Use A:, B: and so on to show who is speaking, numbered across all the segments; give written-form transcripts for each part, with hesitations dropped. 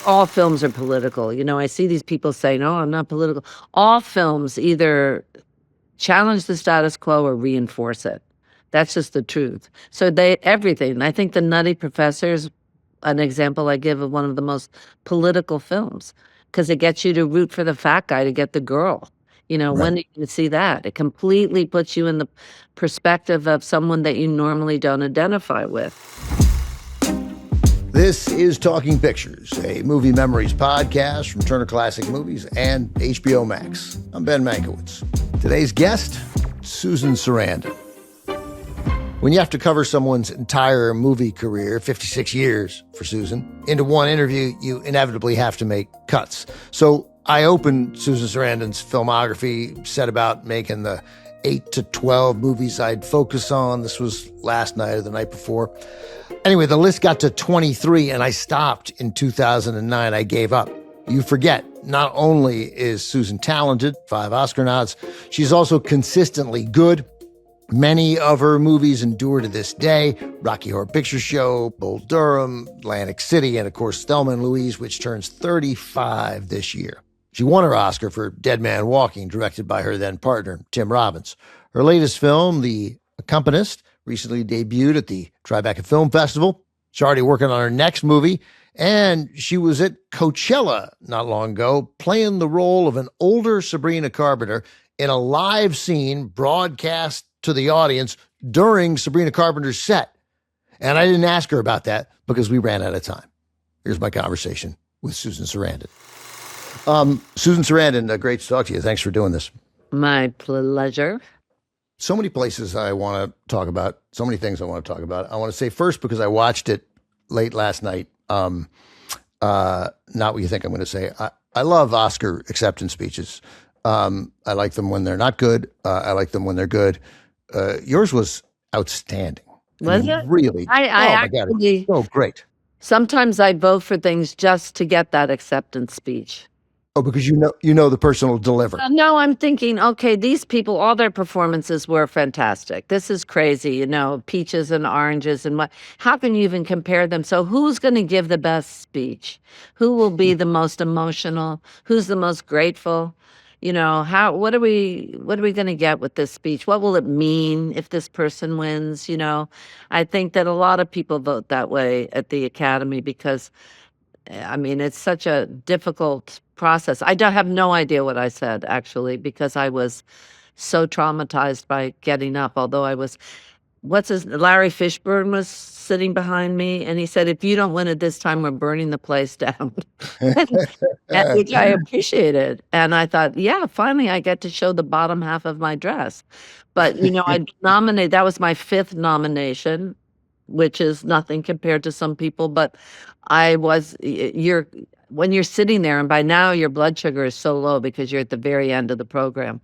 A: all films are political. I see these people say, "No, I'm not political." All films either challenge the status quo or reinforce it. That's just the truth. So everything. I think The Nutty Professor is an example I give of one of the most political films because it gets you to root for the fat guy to get the girl.
B: Right.
A: When do you see that? It completely puts you in the perspective of someone that you normally don't identify with.
B: This is Talking Pictures, a movie memories podcast from Turner Classic Movies and HBO Max. I'm Ben Mankiewicz. Today's guest, Susan Sarandon. When you have to cover someone's entire movie career, 56 years for Susan, into one interview, you inevitably have to make cuts. So I opened Susan Sarandon's filmography, set about making the 8 to 12 movies I'd focus on. This was last night or the night before. Anyway, the list got to 23 and I stopped in 2009. I gave up. You forget, not only is Susan talented, 5 Oscar nods, she's also consistently good. Many of her movies endure to this day: Rocky Horror Picture Show, Bull Durham, Atlantic City, and of course Thelma Louise, which turns 35 this year. She won her Oscar for Dead Man Walking, directed by her then partner, Tim Robbins. Her latest film, The Accompanist, recently debuted at the Tribeca Film Festival. She's already working on her next movie, and she was at Coachella not long ago, playing the role of an older Sabrina Carpenter in a live scene broadcast to the audience during Sabrina Carpenter's set. And I didn't ask her about that because we ran out of time. Here's my conversation with Susan Sarandon. Susan Sarandon, great to talk to you. Thanks for doing this.
A: My pleasure.
B: So many places I want to talk about, so many things I want to talk about. I want to say first, because I watched it late last night, not what you think I'm going to say. I love Oscar acceptance speeches. I like them when they're not good. I like them when they're good. Yours was outstanding.
A: Was it?
B: Really?
A: I
B: my God,
A: actually,
B: so great.
A: sometimes I vote for things just to get that acceptance speech.
B: Oh, because you know the person will deliver.
A: No, I'm thinking, okay, these people, all their performances were fantastic. This is crazy, peaches and oranges and what. How can you even compare them? So who's going to give the best speech? Who will be the most emotional? Who's the most grateful? What are we going to get with this speech? What will it mean if this person wins? I think that a lot of people vote that way at the Academy because, it's such a difficult process. I don't have no idea what I said, actually, because I was so traumatized by getting up. Although Larry Fishburne was sitting behind me, and he said, "If you don't win it this time, we're burning the place down," which I appreciated. And I thought, yeah, finally I get to show the bottom half of my dress. But, I nominated, that was my 5th nomination, which is nothing compared to some people. But when you're sitting there, and by now your blood sugar is so low because you're at the very end of the program,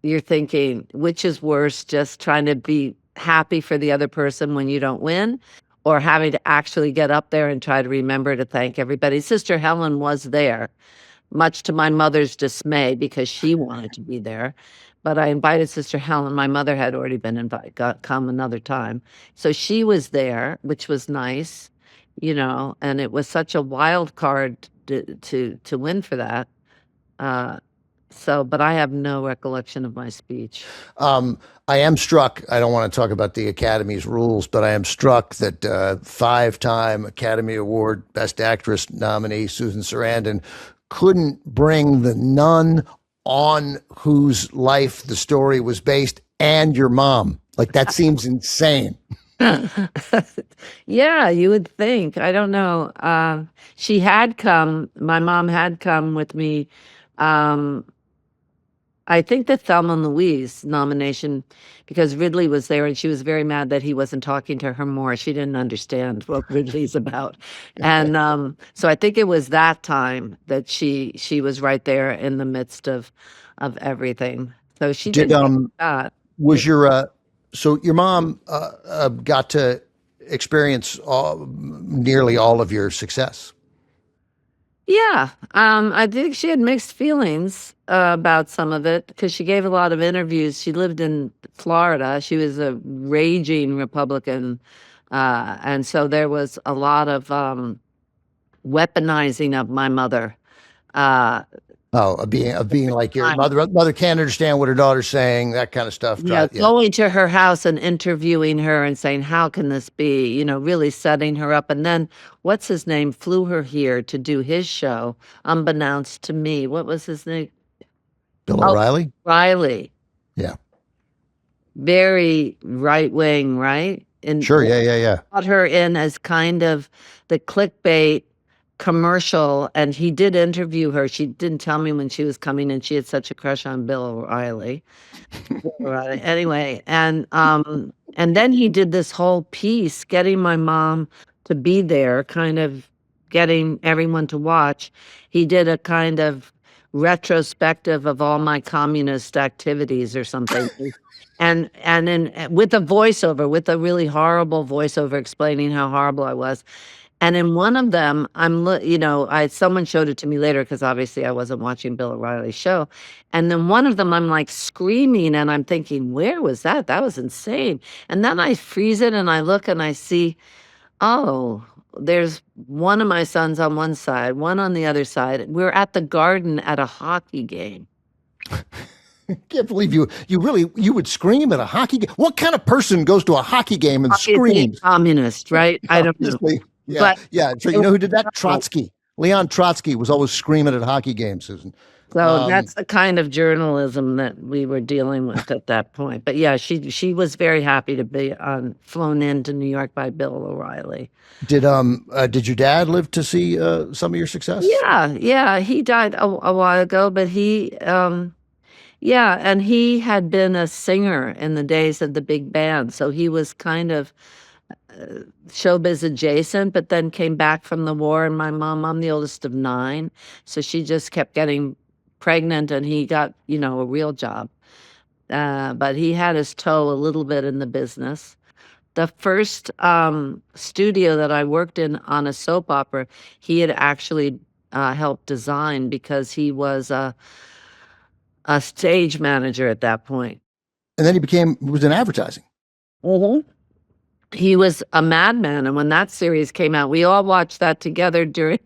A: you're thinking, which is worse, just trying to be happy for the other person when you don't win, or having to actually get up there and try to remember to thank everybody. Sister Helen was there, much to my mother's dismay because she wanted to be there. But I invited Sister Helen. My mother had already been invited, come another time. So she was there, which was nice, and it was such a wild card to win for that. But I have no recollection of my speech.
B: I am struck, I don't want to talk about the Academy's rules, but I am struck that 5-time Academy Award Best Actress nominee Susan Sarandon couldn't bring the nun on whose life the story was based and your mom. Like, that seems insane.
A: Yeah, you would think. I don't know. My mom had come with me. I think the Thelma Louise nomination, because Ridley was there and she was very mad that he wasn't talking to her more. She didn't understand what Ridley's about. And so I think it was that time that she was right there in the midst of everything. So she did that.
B: Was so your mom got to experience nearly all of your success?
A: Yeah, I think she had mixed feelings about some of it because she gave a lot of interviews. She lived in Florida. She was a raging Republican And so there was a lot of weaponizing of my mother. Uh,
B: Oh, of being like your mother can't understand what her daughter's saying, that kind of stuff.
A: Yeah,
B: Yeah.
A: going to her house and interviewing her and saying, "How can this be?" Really setting her up. And then what's his name flew her here to do his show, unbeknownst to me. What was his name?
B: Bill
A: Oh,
B: O'Reilly.
A: Riley.
B: Yeah.
A: Very right wing, right? And
B: Sure. Yeah.
A: brought her in as kind of the clickbait commercial, and he did interview her. She didn't tell me when she was coming, and she had such a crush on Bill O'Reilly. Right. Anyway, and then he did this whole piece getting my mom to be there, kind of getting everyone to watch. He did a kind of retrospective of all my communist activities or something. And then with a voiceover, with a really horrible voiceover explaining how horrible I was. And in one of them, I someone showed it to me later because obviously I wasn't watching Bill O'Reilly's show. And then one of them, I'm like screaming and I'm thinking, where was that? That was insane. And then I freeze it and I look and I see, oh, there's one of my sons on one side, one on the other side. We're at the Garden at a hockey game.
B: Can't believe you would scream at a hockey game. What kind of person goes to a hockey game and screams?
A: Communist, right? I don't know.
B: Yeah,
A: But
B: yeah. So you know who did that? Trotsky. Leon Trotsky was always screaming at hockey games, Susan.
A: So that's the kind of journalism that we were dealing with at that point. But yeah, she was very happy to be flown into New York by Bill O'Reilly.
B: Did your dad live to see some of your success?
A: Yeah, he died a while ago, but yeah, and he had been a singer in the days of the big band, so he was kind of showbiz adjacent, but then came back from the war. And I'm the oldest of 9, so she just kept getting pregnant, and he got a real job. But he had his toe a little bit in the business. The first studio that I worked in on a soap opera, he had actually helped design because he was a stage manager at that point.
B: And then he was in advertising.
A: Mm-hmm. He was a madman, and when that series came out, we all watched that together during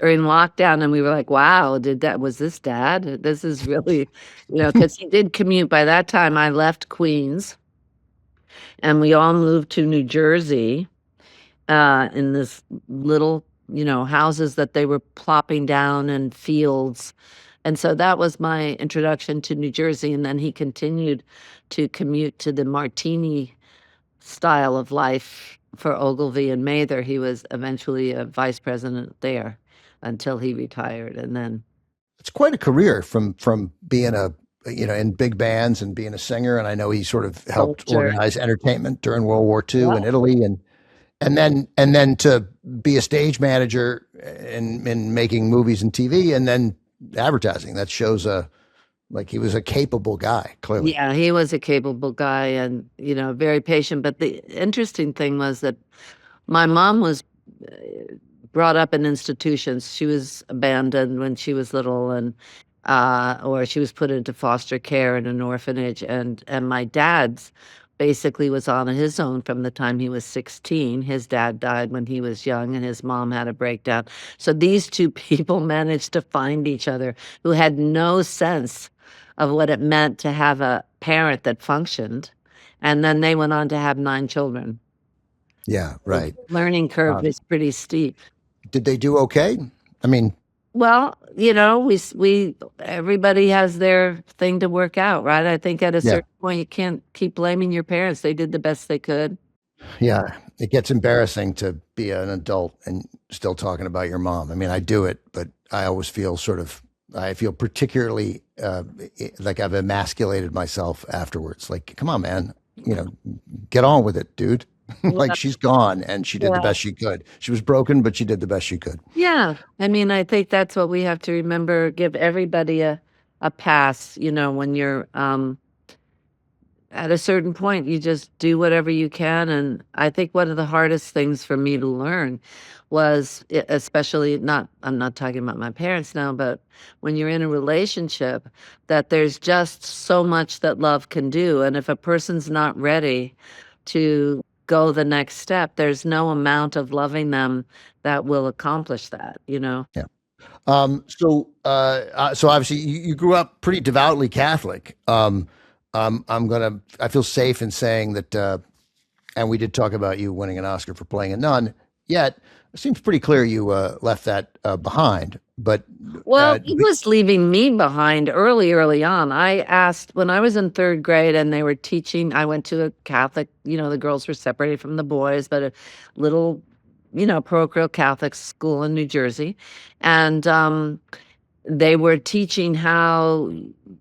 A: lockdown, and we were like, "Wow, was this Dad? This is really," because he did commute. By that time, I left Queens, and we all moved to New Jersey, in this little, houses that they were plopping down and fields. And so that was my introduction to New Jersey, and then he continued to commute to the Martini style of life for Ogilvy and Mather. He was eventually a vice president there until he retired, and then
B: it's quite a career from being in big bands and being a singer. And I know he sort of helped organize entertainment during World War II in Italy, and then to be a stage manager in making movies and TV, and then advertising. That shows like he was a capable guy, clearly.
A: Yeah, he was a capable guy and, very patient. But the interesting thing was that my mom was brought up in institutions. She was abandoned when she was little, and or she was put into foster care in an orphanage. And my dad's basically was on his own from the time he was 16. His dad died when he was young, and his mom had a breakdown. So these two people managed to find each other, who had no sense of what it meant to have a parent that functioned. And then they went on to have 9 children.
B: Yeah, right.
A: The learning curve is pretty steep.
B: Did they do okay? I mean,
A: well, we everybody has their thing to work out, right? I think at a certain point you can't keep blaming your parents. They did the best they could.
B: Yeah, it gets embarrassing to be an adult and still talking about your mom. I mean, I do it, but I always feel I feel particularly like I've emasculated myself afterwards. Like, come on, man, get on with it, dude. Like, she's gone and she did the best she could. She was broken, but she did the best she could.
A: Yeah. I mean, I think that's what we have to remember. Give everybody a pass, when you're at a certain point, you just do whatever you can. And I think one of the hardest things for me to learn was, especially I'm not talking about my parents now, but when you're in a relationship, that there's just so much that love can do. And if a person's not ready to go the next step. There's no amount of loving them that will accomplish that, you know?
B: Yeah. So obviously you grew up pretty devoutly Catholic. I feel safe in saying that, and we did talk about you winning an Oscar for playing a nun. Yet it seems pretty clear you left that behind. But
A: Well,
B: uh,
A: he was leaving me behind early on. I asked when I was in 3rd grade and they were teaching, I went to a Catholic, the girls were separated from the boys, but a little, parochial Catholic school in New Jersey. And they were teaching how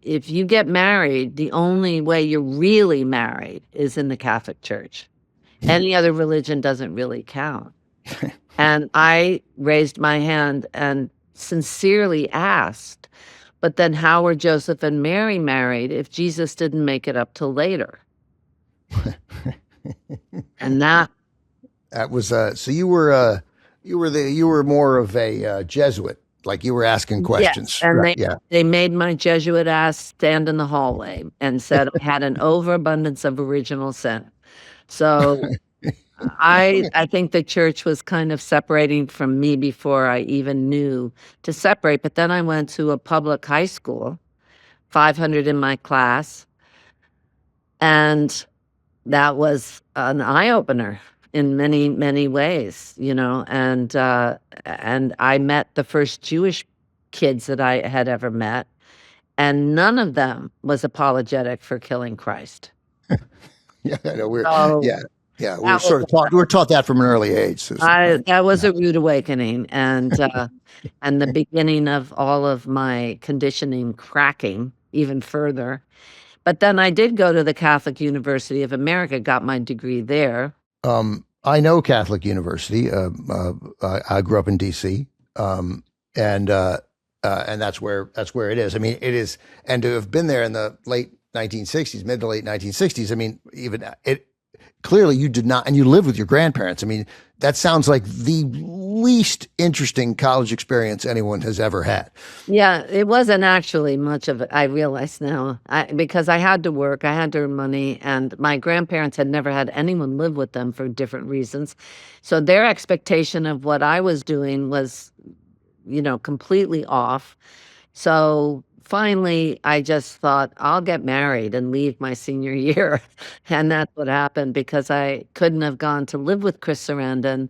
A: if you get married, the only way you're really married is in the Catholic Church. Any other religion doesn't really count. And I raised my hand and sincerely asked, but then how were Joseph and Mary married if Jesus didn't make it up till later? And that
B: was so you were more of a Jesuit, like you were asking questions,
A: yes, and
B: right? Yeah.
A: they made my Jesuit ass stand in the hallway and said I had an overabundance of original sin. So I think the church was kind of separating from me before I even knew to separate. But then I went to a public high school, 500 in my class, and that was an eye opener in many, many ways, and I met the first Jewish kids that I had ever met, and none of them was apologetic for killing Christ.
B: Yeah, I know.
A: So
B: Yeah, we were taught that from an early age, Susan.
A: that was a rude awakening, and and the beginning of all of my conditioning cracking even further. But then I did go to the Catholic University of America, got my degree there.
B: I know Catholic University. I grew up in D.C. And that's where it is. I mean, it is, and to have been there in the late 1960s, mid to late 1960s. I mean, even it. Clearly, you did not, and you lived with your grandparents. I mean, that sounds like the least interesting college experience anyone has ever had.
A: Yeah, it wasn't actually much of it. I realize now, because I had to work, I had to earn money, and my grandparents had never had anyone live with them for different reasons. So their expectation of what I was doing was, completely off. So finally, I just thought, I'll get married and leave my senior year. And that's what happened because I couldn't have gone to live with Chris Sarandon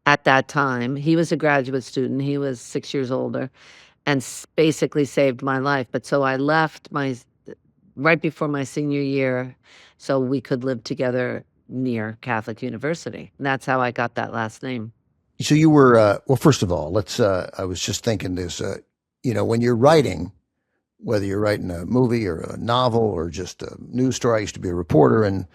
A: at that time. He was a graduate student. He was 6 years older and basically saved my life. But so I left right before my senior year so we could live together near Catholic University. And that's how I got that last name.
B: So you were, well, first of all, I was just thinking this, when you're writing, whether you're writing a movie or a novel or just a news story, I used to be a reporter, and,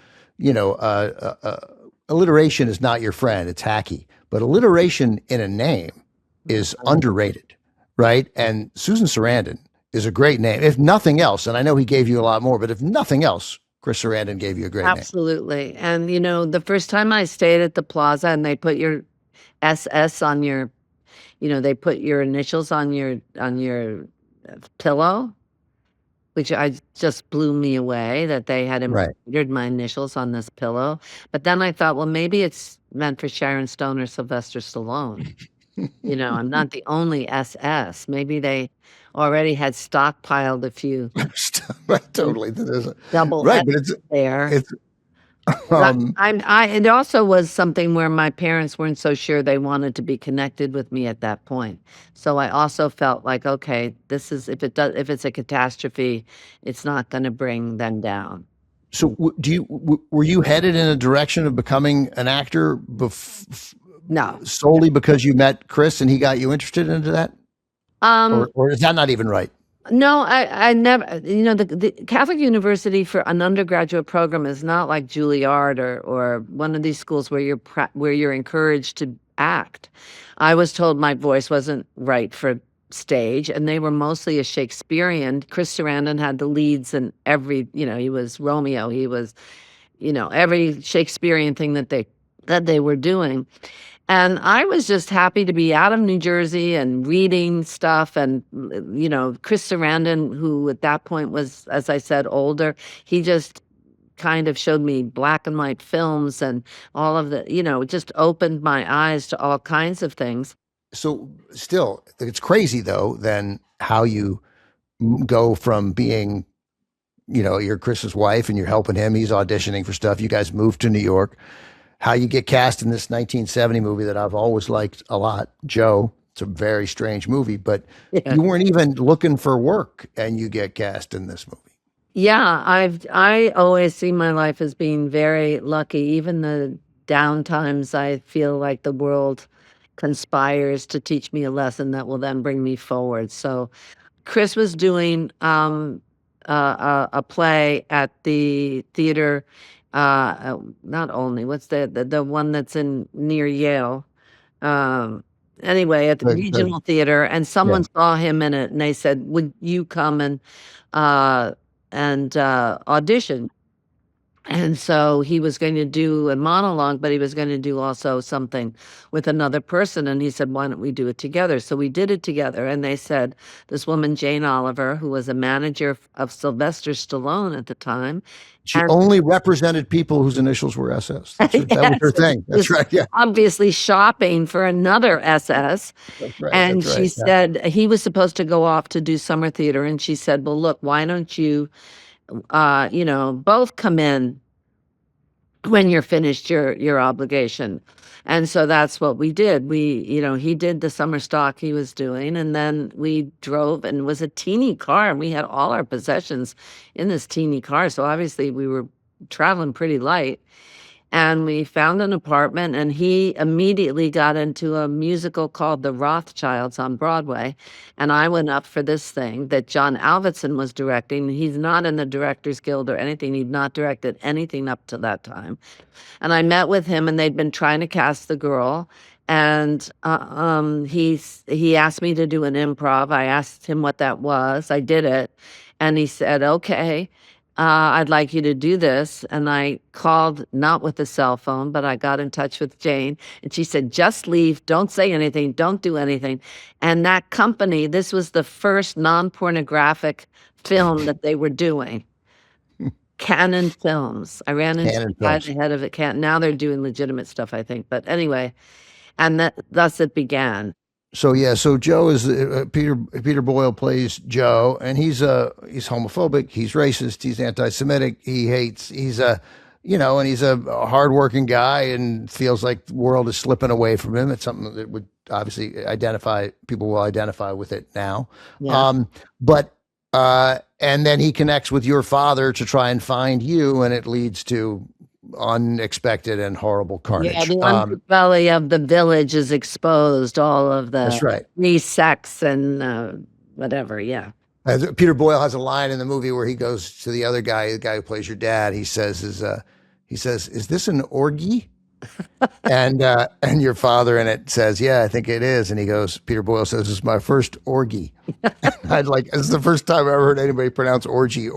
B: alliteration is not your friend. It's hacky. But alliteration in a name is underrated, right? And Susan Sarandon is a great name. If nothing else, and I know he gave you a lot more, but if nothing else, Chris Sarandon gave you a great name.
A: Absolutely. And, the first time I stayed at the Plaza and they put your SS on your, they put your initials on your pillow, which just blew me away that they had embroidered my initials on this pillow. But then I thought, well, maybe it's meant for Sharon Stone or Sylvester Stallone. I'm not the only SS. Maybe they already had stockpiled a few.
B: Right, totally.
A: Double
B: right,
A: S
B: but it's
A: there.
B: It's
A: it also was something where my parents weren't so sure they wanted to be connected with me at that point. So I also felt like, okay, this is if it's a catastrophe, it's not going to bring them down.
B: So were you headed in a direction of becoming an actor?
A: No,
B: solely because you met Chris and he got you interested into that, or is that not even right?
A: No, I never, the Catholic University for an undergraduate program is not like Juilliard or one of these schools where you're encouraged to act. I was told my voice wasn't right for stage, and they were mostly a Shakespearean. Chris Sarandon had the leads in every, he was Romeo, he was, every Shakespearean thing that they were doing. And I was just happy to be out of New Jersey and reading stuff. And, Chris Sarandon, who at that point was, as I said, older, he just kind of showed me black and white films and all of the, it just opened my eyes to all kinds of things.
B: So still, it's crazy though, then how you go from being, you're Chris's wife and you're helping him. He's auditioning for stuff. You guys moved to New York. How you get cast in this 1970 movie that I've always liked a lot, Joe. It's a very strange movie, but
A: Yeah.
B: you weren't even looking for work and you get cast in this movie.
A: Yeah, I always see my life as being very lucky. Even the downtimes, I feel like the world conspires to teach me a lesson that will then bring me forward. So Chris was doing a play at the theater, not only what's the one that's in near Yale. Um, anyway, at the regional theater, and someone saw him in it, and they said, "Would you come uh, and audition?" And so he was going to do a monologue, but he was going to do also something with another person. And he said, "Why don't we do it together?" So we did it together. And they said, this woman, Jane Oliver, who was a manager of Sylvester Stallone at the time.
B: She only represented people whose initials were SS. That was her thing. That's right. Yeah.
A: Obviously shopping for another SS.
B: That's right.
A: And she said he was supposed to go off to do summer theater. And she said, "Well, look, why don't you both come in when you're finished your obligation." And so that's what we did. He did the summer stock he was doing, and then we drove, and it was a teeny car, and we had all our possessions in this teeny car. So obviously we were traveling pretty light. And we found an apartment, and he immediately got into a musical called The Rothschilds on Broadway. And I went up for this thing that John Avildsen was directing. He's not in the Directors Guild or anything. He'd not directed anything up to that time. And I met with him, and they'd been trying to cast the girl. And he asked me to do an improv. I asked him what that was. I did it. And he said, "Okay. I'd like you to do this." And I called, not with the cell phone, but I got in touch with Jane. And she said, "Just leave. Don't say anything. Don't do anything." And that company, this was the first non-pornographic film that they were doing. Canon Films. I ran into the guy, the head of it. Now they're doing legitimate stuff, I think. But anyway, and thus it began.
B: So so Joe is Peter Boyle plays Joe, and he's homophobic, he's racist, he's anti-Semitic, he's a and he's a hardworking guy, and feels like the world is slipping away from him. It's something that would obviously people will identify with it now.
A: Yeah.
B: And then he connects with your father to try and find you, and it leads to unexpected and horrible carnage.
A: Yeah, the underbelly of the village is exposed. All of the
B: That's right.
A: free sex and whatever. Yeah.
B: Peter Boyle has a line in the movie where he goes to the other guy, the guy who plays your dad. He says, "Is this an orgy?" and your father in it says, "Yeah, I think it is." And he goes, Peter Boyle says, "This is my first orgy." This is the first time I ever heard anybody pronounce orgy.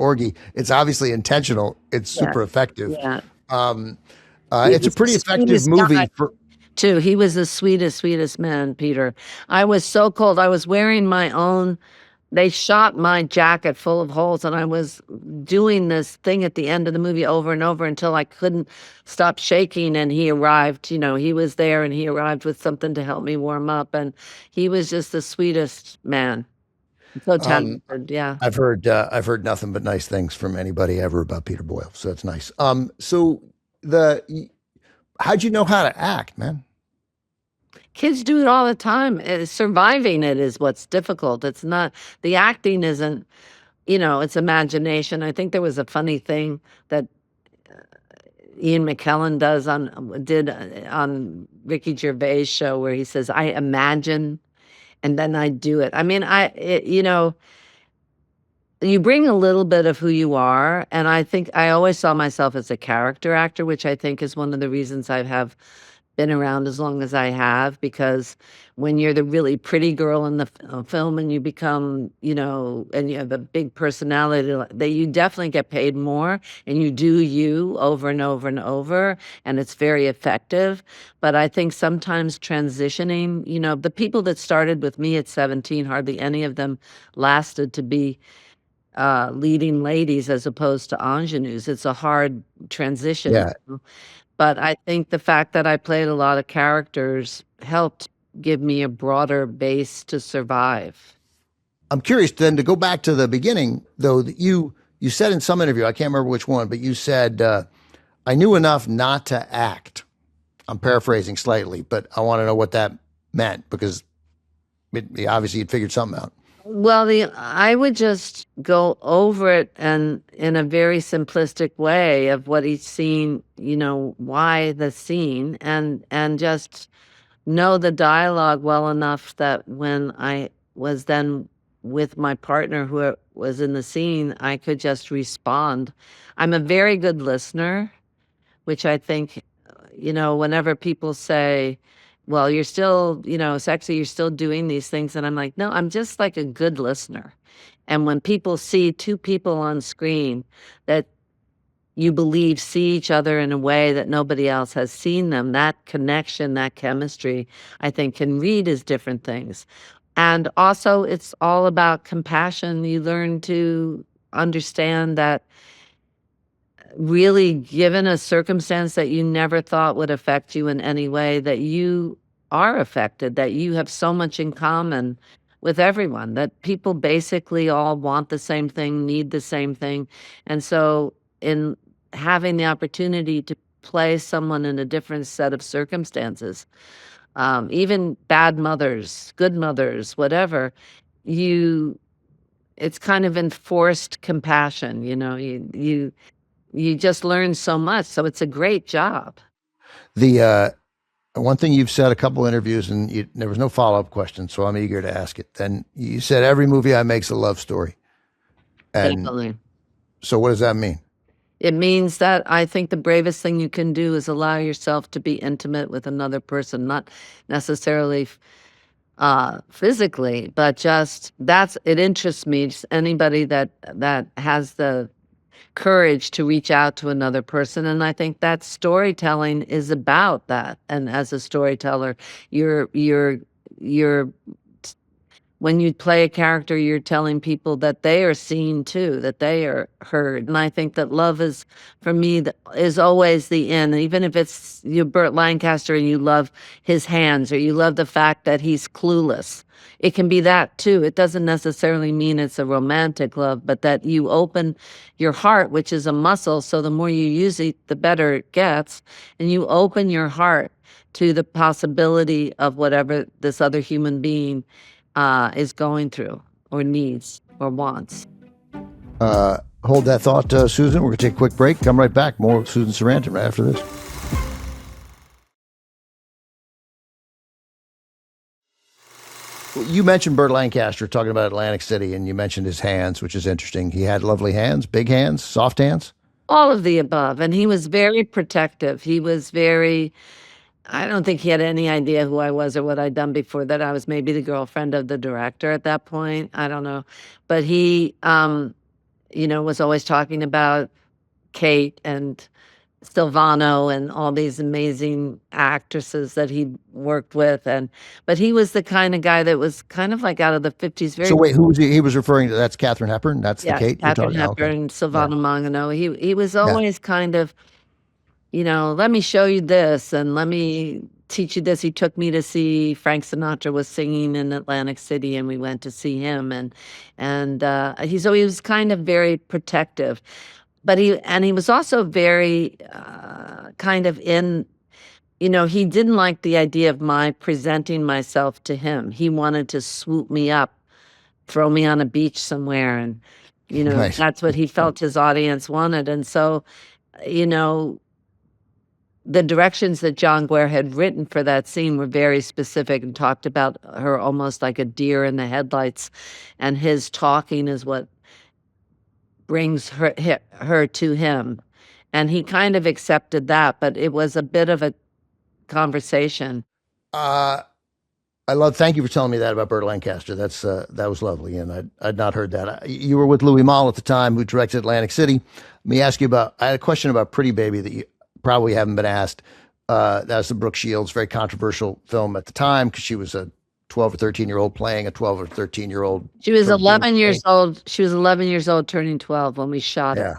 B: It's obviously intentional. It's super effective.
A: Yeah.
B: It's a pretty effective movie
A: too. He was the sweetest man, Peter. I was so cold. I was wearing they shot my jacket full of holes, and I was doing this thing at the end of the movie over and over until I couldn't stop shaking. And he arrived, he was there, and he arrived with something to help me warm up. And he was just the sweetest man. So talented. Yeah.
B: I've heard nothing but nice things from anybody ever about Peter Boyle. So that's nice. How'd you know how to act, man?
A: Kids do it all the time. Surviving it is what's difficult. It's not, the acting isn't, it's imagination. I think there was a funny thing that Ian McKellen did on Ricky Gervais' show, where he says, "I imagine, and then I do it." I mean, you bring a little bit of who you are. And I think I always saw myself as a character actor, which I think is one of the reasons I have been around as long as I have, because when you're the really pretty girl in the film, and you become, and you have a big personality, that you definitely get paid more, and you do you over and over and over, and it's very effective. But I think sometimes transitioning, the people that started with me at 17, hardly any of them lasted to be leading ladies as opposed to ingenues. It's a hard transition.
B: Yeah.
A: But I think the fact that I played a lot of characters helped give me a broader base to survive.
B: I'm curious then to go back to the beginning, though, that you said in some interview, I can't remember which one, but you said, I knew enough not to act. I'm paraphrasing slightly, but I want to know what that meant because obviously you'd figured something out.
A: Well, I would just go over it and in a very simplistic way of what each scene, why the scene, and just know the dialogue well enough that when I was then with my partner who was in the scene, I could just respond. I'm a very good listener, which I think, whenever people say, well, you're still, sexy, you're still doing these things. And I'm like, no, I'm just like a good listener. And when people see two people on screen that you believe see each other in a way that nobody else has seen them, that connection, that chemistry, I think can read as different things. And also, it's all about compassion. You learn to understand that really, given a circumstance that you never thought would affect you in any way, that you are affected, that you have so much in common with everyone, that people basically all want the same thing, need the same thing. And so, in having the opportunity to play someone in a different set of circumstances, even bad mothers, good mothers, whatever, you it's kind of enforced compassion, you just learn so much, so it's a great job.
B: The one thing you've said a couple interviews, and there was no follow up question, so I'm eager to ask it. Then you said every movie I make's a love story, and
A: Definitely.
B: so what does that mean?
A: It means that I think the bravest thing you can do is allow yourself to be intimate with another person, not necessarily physically, but just it interests me. Just anybody that has the courage to reach out to another person, and I think that storytelling is about that. And as a storyteller, you're when you play a character, you're telling people that they are seen too, that they are heard. And I think that love is, for me, is always the end. Even if it's you, Burt Lancaster, and you love his hands, or you love the fact that he's clueless, it can be that too. It doesn't necessarily mean it's a romantic love, but that you open your heart, which is a muscle. So the more you use it, the better it gets. And you open your heart to the possibility of whatever this other human being is going through or needs or wants.
B: Hold that thought, Susan. We're going to take a quick break. Come right back. More with Susan Sarandon right after this. Well, you mentioned Burt Lancaster talking about Atlantic City, and you mentioned his hands, which is interesting. He had lovely hands, big hands, soft hands.
A: All of the above. And he was very protective. He was very I don't think he had any idea who I was or what I'd done before that. I was maybe the girlfriend of the director at that point. I don't know. But he, was always talking about Kate and Silvano and all these amazing actresses that he worked with. But he was the kind of guy that was kind of like out of the 50s.
B: So wait, who was he? He was referring to, that's Katharine Hepburn? That's the Kate you're
A: Katharine
B: talking about?
A: Hepburn, Silvano Mangano. He was always kind of, let me show you this and let me teach you this. He took me to see Frank Sinatra was singing in Atlantic City, and we went to see him. And he was kind of very protective, but he was also very kind of he didn't like the idea of my presenting myself to him. He wanted to swoop me up, throw me on a beach somewhere, and
B: Nice.
A: that's what he felt his audience wanted. And so, the directions that John Guare had written for that scene were very specific and talked about her almost like a deer in the headlights, and his talking is what brings her to him. And he kind of accepted that, but it was a bit of a conversation.
B: Thank you for telling me that about Burt Lancaster. That was lovely, and I'd not heard that. You were with Louis Malle at the time, who directed Atlantic City. Let me ask you I had a question about Pretty Baby that you probably haven't been asked. That was the Brooke Shields, very controversial film at the time because she was a 12 or 13-year-old playing a 12 or 13-year-old.
A: She was
B: sort of being
A: 11 years old. She was 11 years old, turning 12 when we shot it.
B: yeah,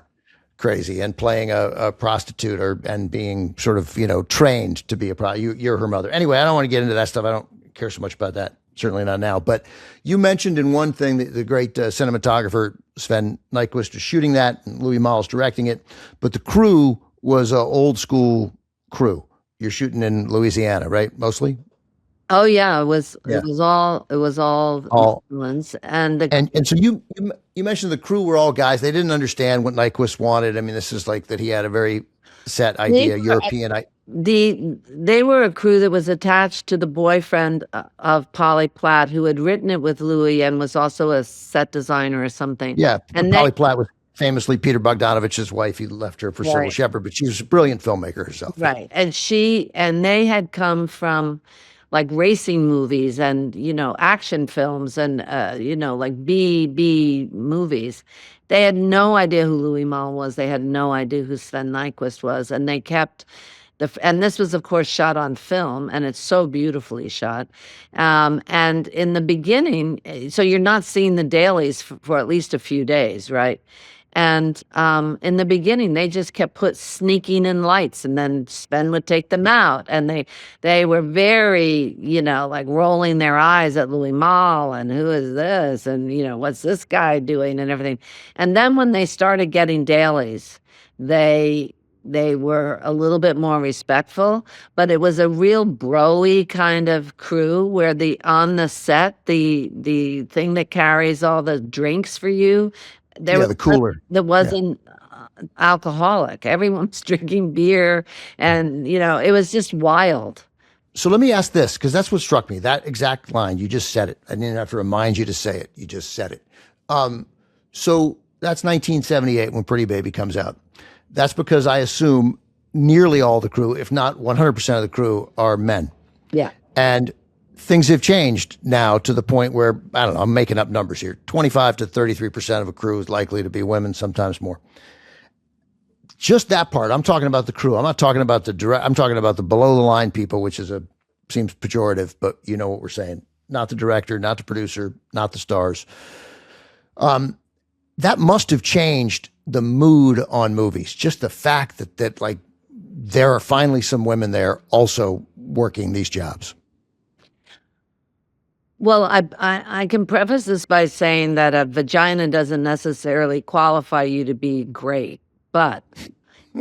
B: crazy, and playing a prostitute and being sort of, trained to be a you're her mother. Anyway, I don't want to get into that stuff. I don't care so much about that. Certainly not now. But you mentioned in one thing that the great cinematographer Sven Nykvist is shooting that, and Louis Malle's directing it. But the crew was an old school crew. You're shooting in Louisiana, right? Mostly.
A: Oh yeah, it was all Netherlands,
B: and so you mentioned the crew were all guys. They didn't understand what Nyquist wanted. I mean, this is like that he had a very set idea, European.
A: They were a crew that was attached to the boyfriend of Polly Platt, who had written it with Louis and was also a set designer or something.
B: Yeah, and Polly Platt was famously Peter Bogdanovich's wife. He left her for Sybil Shepherd, but she was a brilliant filmmaker herself.
A: Right, and they had come from like racing movies and action films and like B movies. They had no idea who Louis Malle was. They had no idea who Sven Nykvist was, and they kept and this was, of course, shot on film, and it's so beautifully shot. And in the beginning, so you're not seeing the dailies for at least a few days, right? And in the beginning, they just kept sneaking in lights, and then Sven would take them out, and they were very, like rolling their eyes at Louis Malle, and who is this, and what's this guy doing, and everything. And then when they started getting dailies, they were a little bit more respectful, but it was a real bro-y kind of crew where on the set, the thing that carries all the drinks for you,
B: the cooler.
A: That wasn't alcoholic. Everyone was drinking beer, and it was just wild.
B: So let me ask this, because that's what struck me. That exact line, you just said it. I didn't have to remind you to say it. You just said it. So that's 1978 when Pretty Baby comes out. That's because I assume nearly all the crew, if not 100% of the crew, are men.
A: Yeah.
B: And things have changed now to the point where, I don't know, I'm making up numbers here. 25 to 33% of a crew is likely to be women, sometimes more. Just that part. I'm talking about the crew. I'm not talking about I'm talking about the below the line people, which seems pejorative, but you know what we're saying. Not the director, not the producer, not the stars. That must have changed the mood on movies. Just the fact that like there are finally some women there also working these jobs.
A: Well, I can preface this by saying that a vagina doesn't necessarily qualify you to be great. But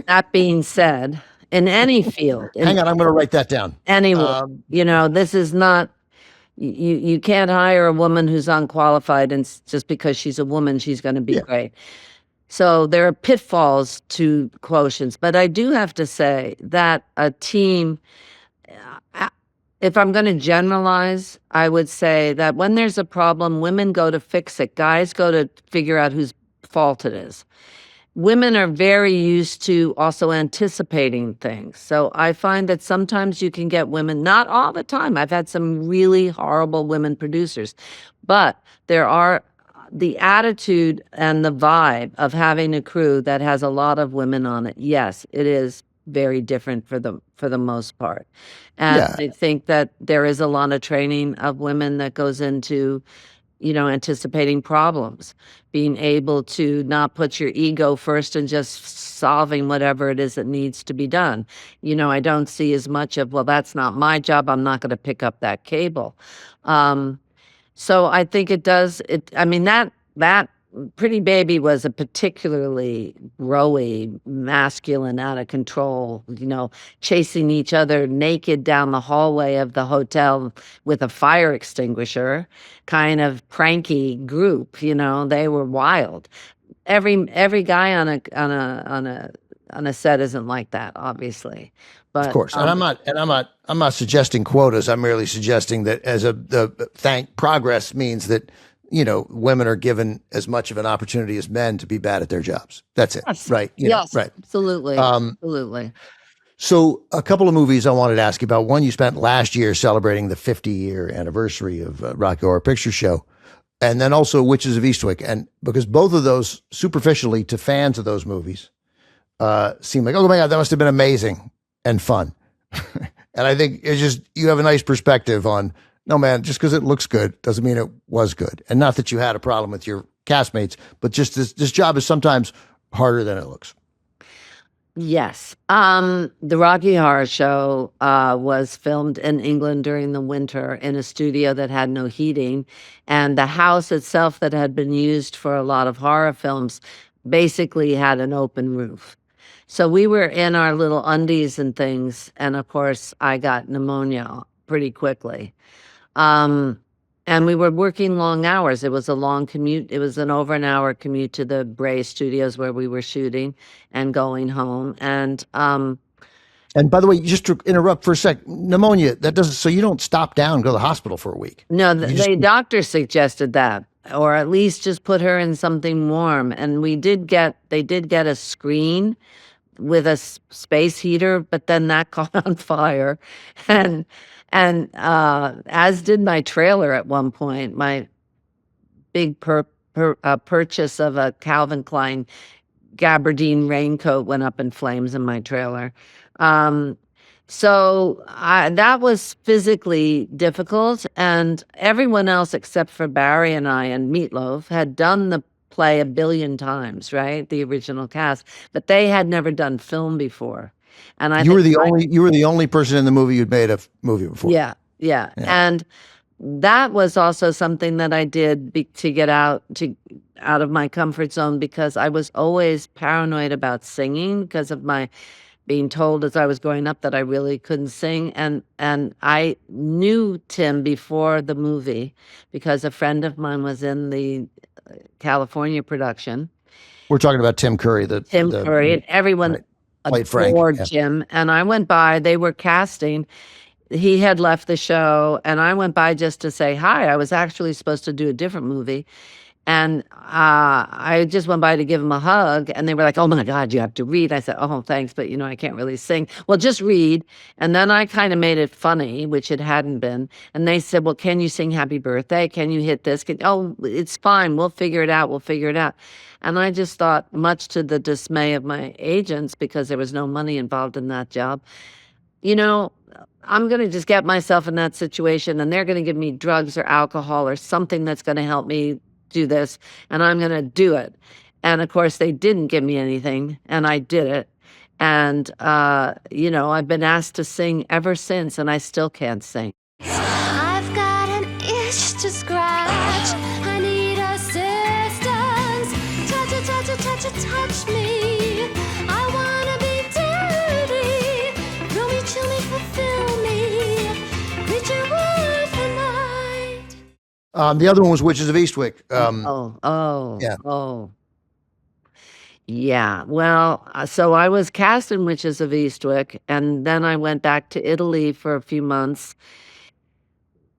A: that being said, in any field,
B: hang on, I'm going to write that down.
A: Anyway, this is not. You can't hire a woman who's unqualified, and just because she's a woman, she's going to be great. So there are pitfalls to quotients, but I do have to say that a team, if I'm going to generalize, I would say that when there's a problem, women go to fix it. Guys go to figure out whose fault it is. Women are very used to also anticipating things. So I find that sometimes you can get women, not all the time. I've had some really horrible women producers, but there are the attitude and the vibe of having a crew that has a lot of women on it. Yes, it is very different for the most part. And I think that there is a lot of training of women that goes into anticipating problems, being able to not put your ego first and just solving whatever it is that needs to be done. I don't see as much of, well, that's not my job, I'm not going to pick up that cable. So I think it does, that Pretty Baby was a particularly rowy, masculine, out of control, chasing each other naked down the hallway of the hotel with a fire extinguisher, kind of pranky group. They were wild. Every guy on a set isn't like that, obviously. But
B: of course, and I'm not suggesting quotas. I'm merely suggesting that progress means that women are given as much of an opportunity as men to be bad at their jobs. That's it,
A: yes.
B: Right?
A: Yes,
B: right.
A: Absolutely, absolutely.
B: So a couple of movies I wanted to ask you about. One, you spent last year celebrating the 50-year anniversary of Rocky Horror Picture Show, and then also Witches of Eastwick. And because both of those, superficially to fans of those movies, seem like, oh my God, that must have been amazing and fun. And I think it's just, you have a nice perspective on No, man, just because it looks good doesn't mean it was good. And not that you had a problem with your castmates, but just this job is sometimes harder than it looks.
A: Yes. The Rocky Horror Show was filmed in England during the winter in a studio that had no heating, and the house itself that had been used for a lot of horror films basically had an open roof. So we were in our little undies and things, and of course, I got pneumonia pretty quickly. Um, and we were working long hours. It was a long commute. It was an over an hour commute to the Bray Studios where we were shooting and going home.
B: And by the way, just to interrupt for a sec, pneumonia, that doesn't, so you don't stop down and go to the hospital for a week.
A: No, the doctor suggested that, or at least just put her in something warm. And they did get a screen with a space heater, but then that caught on fire, and as did my trailer at one point. My big purchase of a Calvin Klein gabardine raincoat went up in flames in my trailer. So that was physically difficult, and everyone else except for Barry and I and Meatloaf had done the play a billion times, right? The original cast, but they had never done film before. And
B: you were the only person in the movie who'd made a movie before.
A: Yeah. And that was also something that I did to get out of my comfort zone, because I was always paranoid about singing because of my being told as I was growing up that I really couldn't sing. And I knew Tim before the movie because a friend of mine was in the California production.
B: We're talking about Tim Curry.
A: Tim Curry, and everyone adored Jim. And I went by, they were casting. He had left the show, and I went by just to say hi. I was actually supposed to do a different movie. And I just went by to give him a hug, and they were like, "Oh my God, you have to read." I said, "Oh, thanks, but I can't really sing." "Well, just read." And then I kind of made it funny, which it hadn't been. And they said, "Well, can you sing Happy Birthday? Can you hit this? Oh, it's fine. We'll figure it out. We'll figure it out." And I just thought, much to the dismay of my agents, because there was no money involved in that job, I'm going to just get myself in that situation, and they're going to give me drugs or alcohol or something that's going to help me do this, and I'm going to do it. And of course, they didn't give me anything, and I did it. And, I've been asked to sing ever since, and I still can't sing.
C: I've got an itch to scratch. I need assistance. Touch me. I want to be dirty. Thrill me, chill me, fulfill me. Creature worth the night.
B: The other one was Witches of Eastwick.
A: Yeah. Well, so I was cast in Witches of Eastwick, and then I went back to Italy for a few months.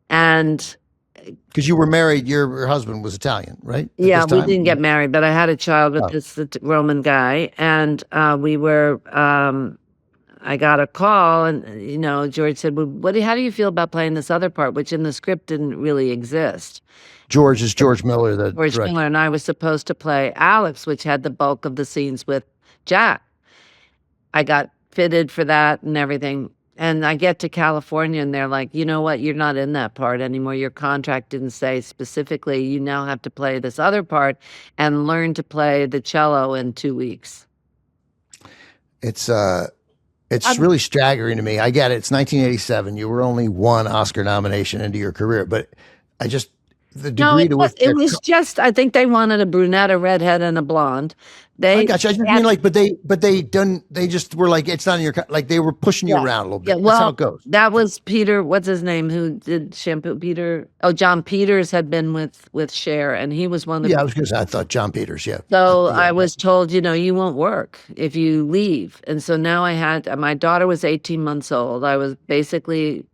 A: And
B: because you were married, your husband was Italian, right?
A: Yeah, we didn't get married, but I had a child with this Roman guy, and I got a call, and George said, "Well, how do you feel about playing this other part?" Which in the script didn't really exist.
B: George is George Miller, the
A: George
B: director.
A: Miller, and I was supposed to play Alex, which had the bulk of the scenes with Jack. I got fitted for that and everything. And I get to California, and they're like, "You know what? You're not in that part anymore. Your contract didn't say specifically you now have to play this other part and learn to play the cello in 2 weeks."
B: It's really staggering to me. I get it. It's 1987. You were only one Oscar nomination into your career, but the degree to which
A: it was just, I think they wanted a brunette, a redhead, and a blonde.
B: I got you. I just mean, they just were like, it's not in your, like they were pushing you around a little bit.
A: Yeah, well,
B: that's how it goes.
A: That was Peter, what's his name, who did Shampoo? John Peters had been with Cher, and he was one of the.
B: Yeah, I was going to say, I thought John Peters, yeah.
A: So I was told, you won't work if you leave. And so now my daughter was 18 months old. I was basically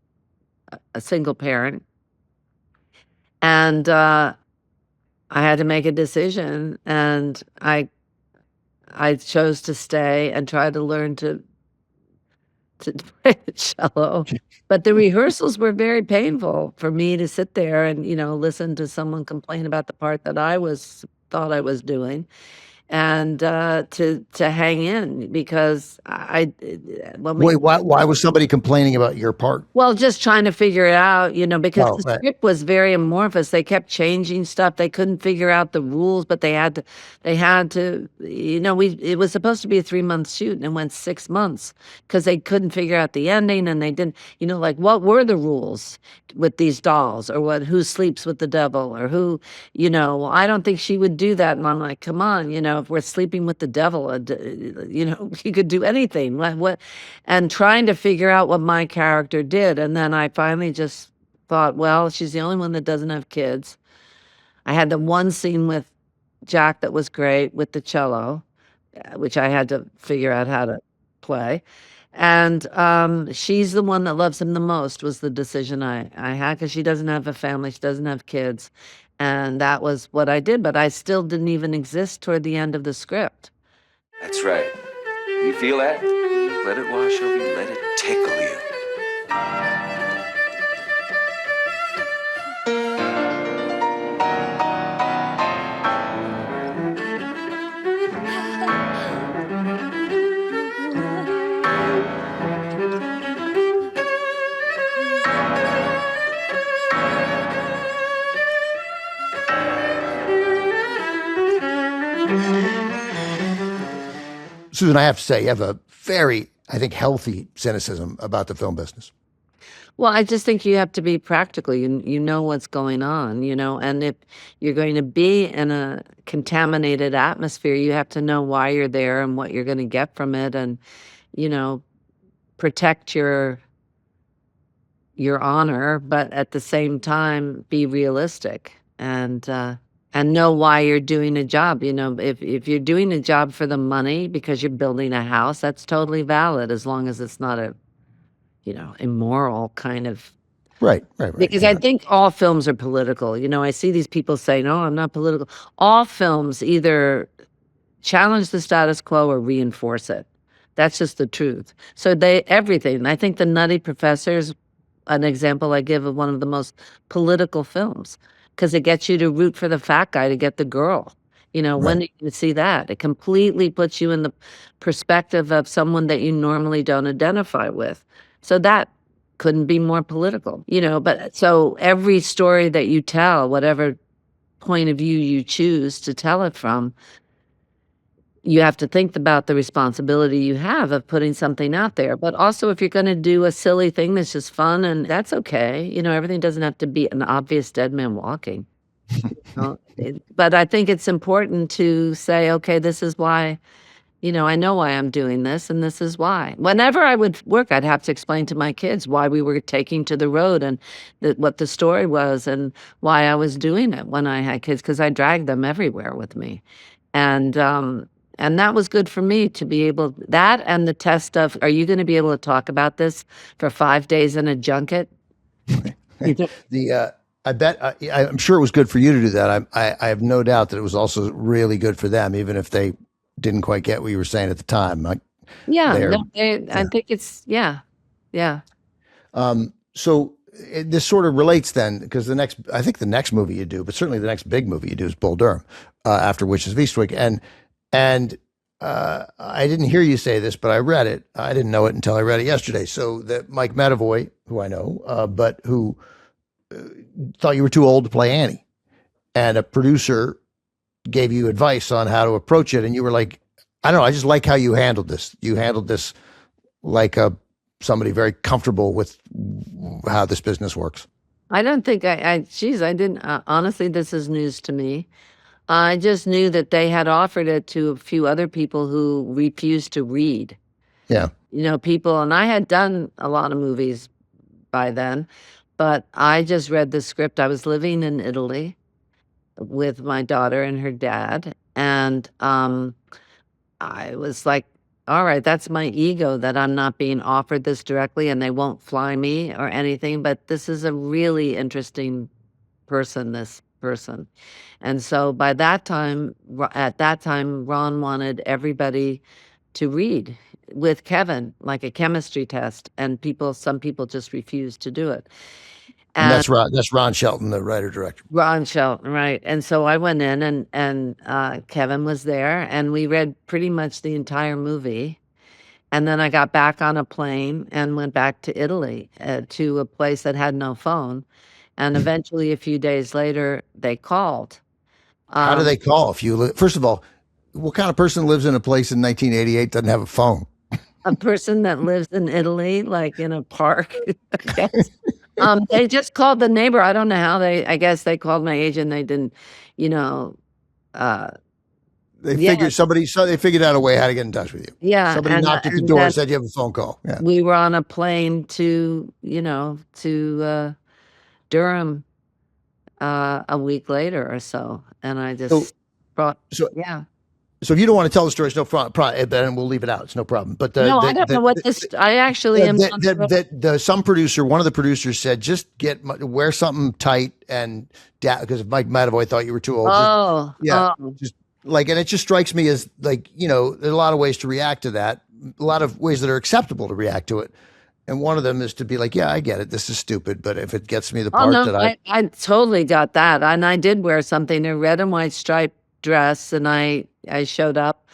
A: a single parent. And I had to make a decision, and I chose to stay and try to learn to play the cello. But the rehearsals were very painful for me to sit there and, listen to someone complain about the part that I thought I was doing. and to hang in because when we
B: Wait, why was somebody complaining about your part?
A: well, just trying to figure it out, because
B: Oh,
A: the
B: right.
A: script was very amorphous. They kept changing stuff. They couldn't figure out the rules, but they had to, it was supposed to be a 3-month shoot and it went 6 months because they couldn't figure out the ending and they didn't, like what were the rules with these dolls or who sleeps with the devil or I don't think she would do that. And I'm like, come on, if we're sleeping with the devil, you could do anything. What, and trying to figure out what my character did. And then I finally just thought, well, she's the only one that doesn't have kids. I had the one scene with Jack that was great with the cello, which I had to figure out how to play. And she's the one that loves him the most was the decision I had because she doesn't have a family, she doesn't have kids. And that was what I did, but I still didn't even exist toward the end of the script.
D: That's right. You feel that? Let it wash over you. Let it tickle you.
B: Susan, I have to say, you have a very, I think, healthy cynicism about the film business.
A: Well, I just think you have to be practical. You know what's going on, and if you're going to be in a contaminated atmosphere, you have to know why you're there and what you're going to get from it and, you know, protect your honor, but at the same time be realistic and know why you're doing a job. If you're doing a job for the money because you're building a house, that's totally valid as long as it's not a immoral kind of
B: Right, right, right.
A: because I think all films are political. I see these people say, "No, I'm not political." All films either challenge the status quo or reinforce it. That's just the truth. So everything. I think The Nutty Professor is an example I give of one of the most political films because it gets you to root for the fat guy to get the girl. When do you see that? It completely puts you in the perspective of someone that you normally don't identify with. So that couldn't be more political, but so every story that you tell, whatever point of view you choose to tell it from, you have to think about the responsibility you have of putting something out there. But also if you're going to do a silly thing that's just fun and that's okay, everything doesn't have to be an obvious dead man walking. But I think it's important to say, okay, this is why, I know why I'm doing this and this is why. Whenever I would work, I'd have to explain to my kids why we were taking to the road and what the story was and why I was doing it when I had kids, because I dragged them everywhere with me. And that was good for me to be able, that and the test of, are you going to be able to talk about this for 5 days in a junket?
B: I bet I'm sure it was good for you to do that. I have no doubt that it was also really good for them, even if they didn't quite get what you were saying at the time.
A: I think it's, yeah.
B: So this sort of relates then, because I think the next movie you do, but certainly the next big movie you do is Bull Durham, after Witches of Eastwick. And I didn't hear you say this, but I read it. I didn't know it until I read it yesterday. So that Mike Medavoy, who I know, but who thought you were too old to play Annie, and a producer gave you advice on how to approach it, and you were like, I don't know, I just like how you handled this. You handled this like somebody very comfortable with how this business works.
A: I don't think I didn't, honestly, this is news to me. I just knew that they had offered it to a few other people who refused to read.
B: Yeah.
A: People, and I had done a lot of movies by then, but I just read the script. I was living in Italy with my daughter and her dad, and I was like, all right, that's my ego that I'm not being offered this directly and they won't fly me or anything, but this is a really interesting person, this person. And so at that time, Ron wanted everybody to read with Kevin, like a chemistry test, and some people just refused to do it.
B: And that's Ron Shelton, the writer director.
A: Ron Shelton, right. And so I went in and Kevin was there and we read pretty much the entire movie. And then I got back on a plane and went back to Italy to a place that had no phone. And eventually a few days later they called.
B: How do they call if you first of all, what kind of person lives in a place in 1988 doesn't have a phone?
A: A person that lives in Italy, like in a park. Yes. They just called the neighbor. I don't know how I guess they called my agent. They didn't, you know,
B: They
A: yeah,
B: they figured out a way how to get in touch with you.
A: yeah.
B: Somebody knocked at the
A: And
B: door
A: then
B: and said you have a phone call. Yeah.
A: we were on a plane to, to Durham a week later or so. And I
B: So,
A: just brought,
B: so,
A: yeah.
B: so if you don't want to tell the story, it's no problem. Then we'll leave it out. It's no problem. But
A: No, I don't know what this, I actually am.
B: some producer, one of the producers said, just wear something tight and because Mike Madavoy thought you were too old. Just like, and it just strikes me as like, there's a lot of ways to react to that, a lot of ways that are acceptable to react to it. And one of them is to be like, yeah, I get it. This is stupid. But if it gets me the part that
A: I totally got that. And I did wear something, a red and white striped dress. And I showed up,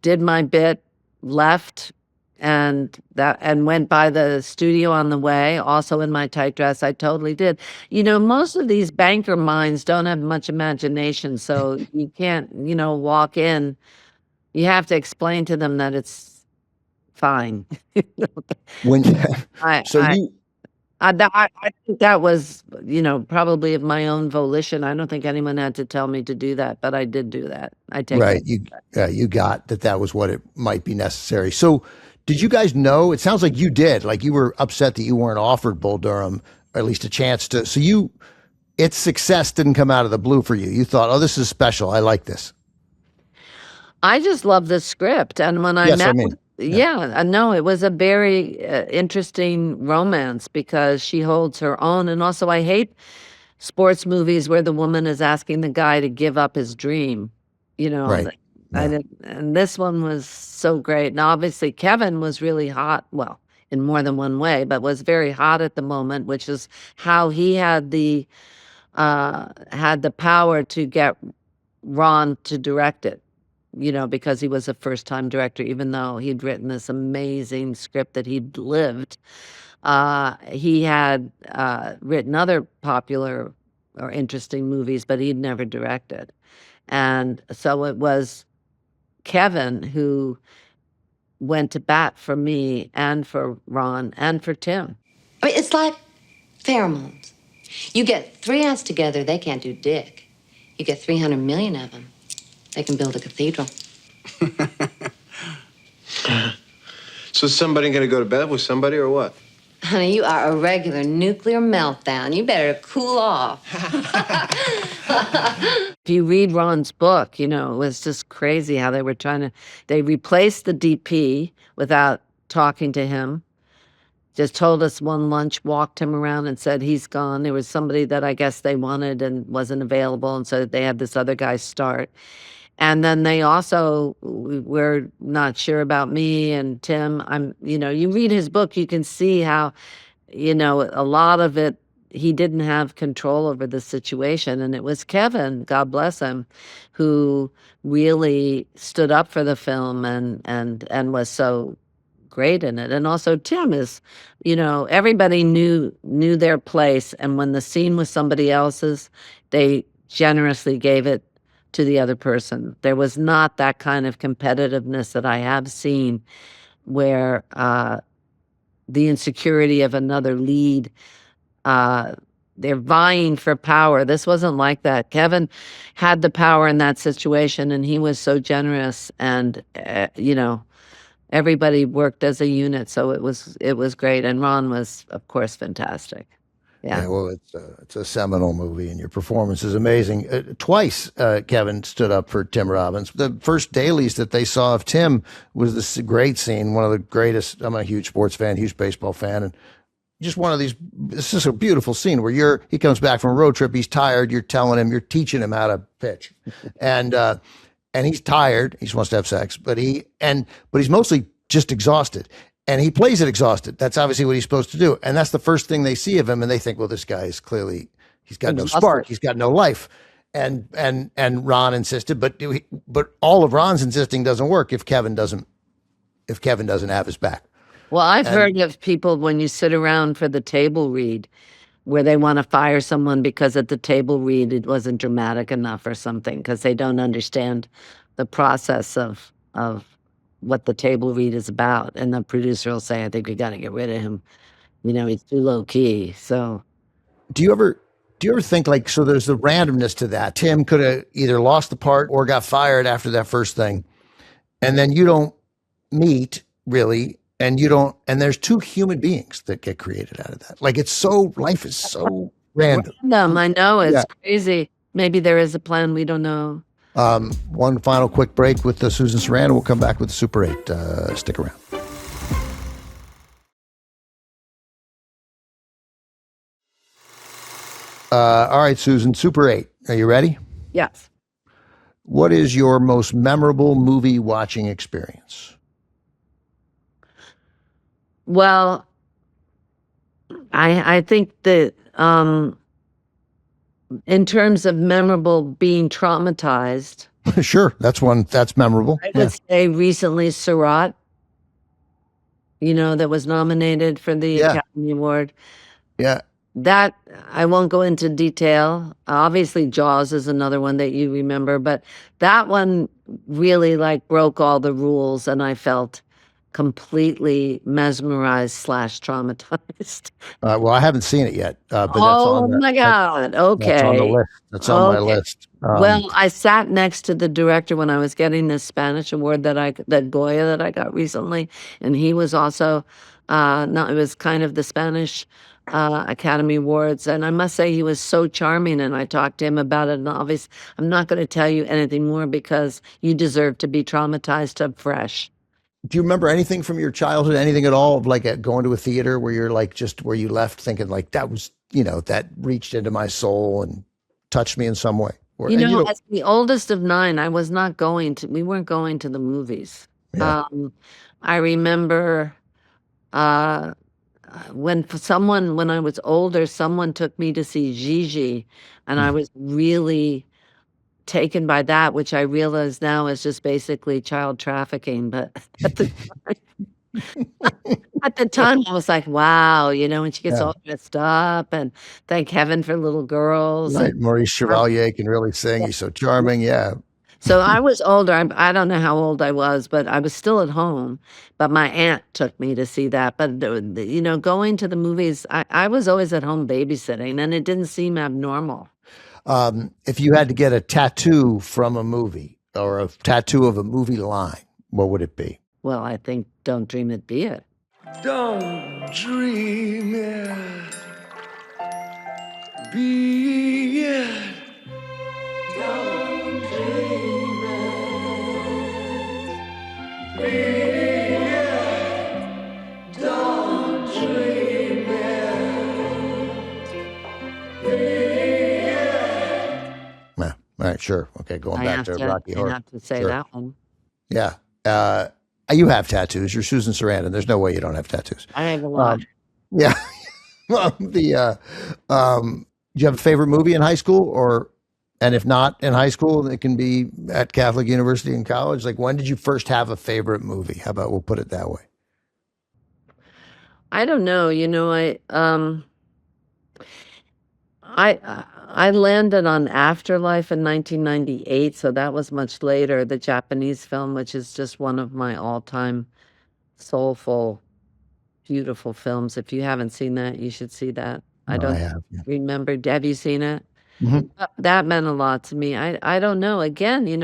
A: did my bit, left, and went by the studio on the way, also in my tight dress. I totally did. Most of these banker minds don't have much imagination. So you can't, walk in. You have to explain to them that it's fine.
B: when
A: I
B: so
A: I
B: you
A: I think that was, probably of my own volition. I don't think anyone had to tell me to do that, but I did do that. I take
B: right
A: it.
B: you got that was what it might be necessary. So did you guys know? It sounds like you did. Like you were upset that you weren't offered Bull Durham, or at least a chance to. So its success didn't come out of the blue for you. You thought, oh, this is special. I like this.
A: I just love the script, and when I
B: Yes,
A: met,
B: I mean,
A: no, it was a very interesting romance because she holds her own, and also I hate sports movies where the woman is asking the guy to give up his dream.
B: right.
A: I
B: Yeah.
A: didn't, and this one was so great. Now, obviously, Kevin was really hot. Well, in more than one way, but was very hot at the moment, which is how he had the power to get Ron to direct it. Because he was a first-time director, even though he'd written this amazing script that he'd lived. He had written other popular or interesting movies, but he'd never directed. And so it was Kevin who went to bat for me and for Ron and for Tim.
E: I mean, it's like pheromones. You get 3 ants together, they can't do dick. You get 300 million of them, they can build a cathedral.
F: So somebody gonna go to bed with somebody or what?
E: Honey, you are a regular nuclear meltdown. You better cool off.
A: If you read Ron's book, it was just crazy how they replaced the DP without talking to him. Just told us one lunch, walked him around and said he's gone. There was somebody that I guess they wanted and wasn't available, and so they had this other guy start. And then they also were not sure about me and Tim. You read his book, you can see how, a lot of it, he didn't have control over the situation. And it was Kevin, God bless him, who really stood up for the film and was so great in it. And also Tim is, everybody knew their place. And when the scene was somebody else's, they generously gave it to the other person. There was not that kind of competitiveness that I have seen where the insecurity of another lead, they're vying for power. This wasn't like that. Kevin had the power in that situation, and he was so generous, and everybody worked as a unit, so it was great. And Ron was, of course, fantastic. Yeah.
B: Well, it's a seminal movie, and your performance is amazing. Twice, Kevin stood up for Tim Robbins. The first dailies that they saw of Tim was this great scene, one of the greatest. I'm a huge sports fan, huge baseball fan, and just one of these. It's just a beautiful scene where he comes back from a road trip, he's tired. You're teaching him how to pitch, and he's tired. He just wants to have sex, but he's mostly just exhausted. and he plays it exhausted. That's obviously what he's supposed to do. And that's the first thing they see of him. And they think, well, this guy is clearly, he's got no spark. He's got no life. And Ron insisted, but all of Ron's insisting doesn't work if Kevin doesn't have his back.
A: Well, I've heard of people when you sit around for the table read where they want to fire someone because at the table read it wasn't dramatic enough or something because they don't understand the process of what the table read is about. And the producer will say, I think we got to get rid of him. He's too low key. So
B: do you ever think like, so there's the randomness to that. Tim could have either lost the part or got fired after that first thing. And then you don't meet really. And there's two human beings that get created out of that. Like life is so random.
A: I know it's crazy. Maybe there is a plan. We don't know.
B: One final quick break with Susan Sarandon. We'll come back with the Super 8. Stick around. All right, Susan, Super 8. Are you ready?
A: Yes.
B: What is your most memorable movie watching experience?
A: Well, I think that in terms of memorable, being traumatized.
B: Sure, that's memorable.
A: I would say recently Sirat, that was nominated for the Academy Award.
B: Yeah.
A: That, I won't go into detail. Obviously, Jaws is another one that you remember, but that one really broke all the rules, and I felt completely mesmerized / traumatized.
B: Well, I haven't seen it yet. But
A: my God. Okay.
B: That's on the list. That's on my list.
A: Well, I sat next to the director when I was getting this Spanish award that Goya that I got recently. And he was also, it was kind of the Spanish Academy Awards. And I must say he was so charming. And I talked to him about it. And obviously, I'm not going to tell you anything more because you deserve to be traumatized afresh.
B: Do you remember anything from your childhood, anything at all, of going to a theater where you're where you left thinking that was, that reached into my soul and touched me in some way?
A: As the oldest of 9, we weren't going to the movies.
B: Yeah.
A: I remember when I was older, someone took me to see Gigi, and I was really taken by that, which I realize now is just basically child trafficking. But at the time, I was like, wow, when she gets all dressed up, and thank heaven for little girls.
B: Right. Maurice Chevalier can really sing. He's so charming. Yeah.
A: So I was older. I don't know how old I was, but I was still at home. But my aunt took me to see that. But, going to the movies, I was always at home babysitting, and it didn't seem abnormal.
B: If you had to get a tattoo from a movie or a tattoo of a movie line, what would it be?
A: Well, I think Don't Dream It, Be It.
G: Don't dream it, be it. Don't dream it, be it. Don't dream it, be it.
B: All right, sure. Okay, going back to Rocky Horror.
A: I have to say that one.
B: Yeah. You have tattoos. You're Susan Sarandon. There's no way you don't have tattoos.
A: I have a lot.
B: Yeah. Do you have a favorite movie in high school, and if not in high school, it can be at Catholic University and college? When did you first have a favorite movie? How about we'll put it that way?
A: I don't know. I landed on Afterlife in 1998, so that was much later, the Japanese film, which is just one of my all-time soulful, beautiful films. If you haven't seen that, you should see that. I
B: have. Yeah.
A: remember. Have you seen it?
B: Mhm.
A: That meant a lot to me. I don't know. Again, when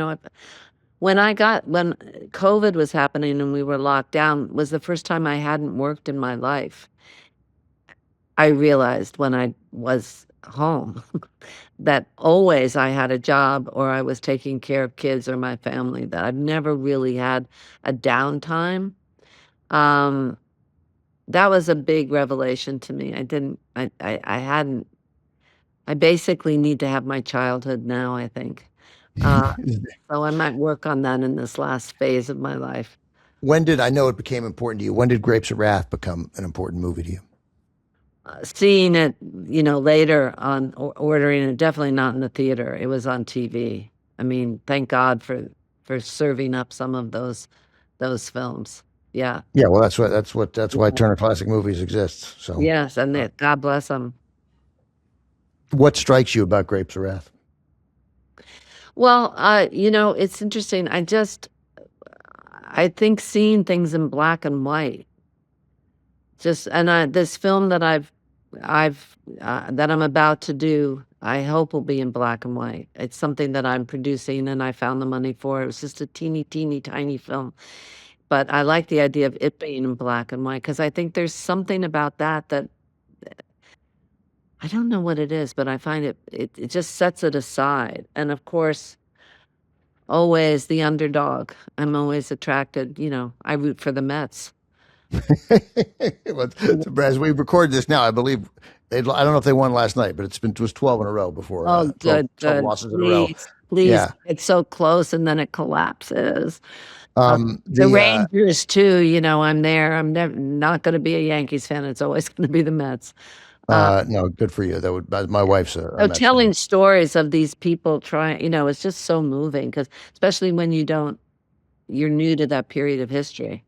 A: COVID was happening and we were locked down, was the first time I hadn't worked in my life. I realized when I was home that always I had a job or I was taking care of kids or my family, that I've never really had a downtime. That was a big revelation to me. I basically need to have my childhood now, I think. So I might work on that in this last phase of my life.
B: When did I know it became important to you? When did Grapes of Wrath become an important movie to you?
A: Seeing it, later on, ordering it, definitely not in the theater. It was on TV. I mean, thank God for serving up some of those films. Yeah.
B: Yeah, well, that's why Turner Classic Movies exists. So,
A: Yes, and God bless them.
B: what strikes you about Grapes of Wrath?
A: Well, it's interesting. I think seeing things in black and white, this film that that I'm about to do, I hope will be in black and white. It's something that I'm producing, and I found the money for. It was just a teeny, teeny, tiny film, but I like the idea of it being in black and white because I think there's something about that I don't know what it is, but I find it just sets it aside. And of course, always the underdog. I'm always attracted, I root for the Mets.
B: Well, so as we record this now, I believe I don't know if they won last night, but it was 12 in a row before.
A: Oh,
B: 12
A: good.
B: losses in a row.
A: Please.
B: Yeah.
A: It's so close and then it collapses.
B: The
A: The Rangers too, I'm there. I'm never not going to be a Yankees fan. It's always going to be the Mets.
B: No, good for you. My wife's a
A: So
B: Mets
A: telling
B: fan.
A: stories of these people trying, it's just so moving because especially when you're new to that period of history.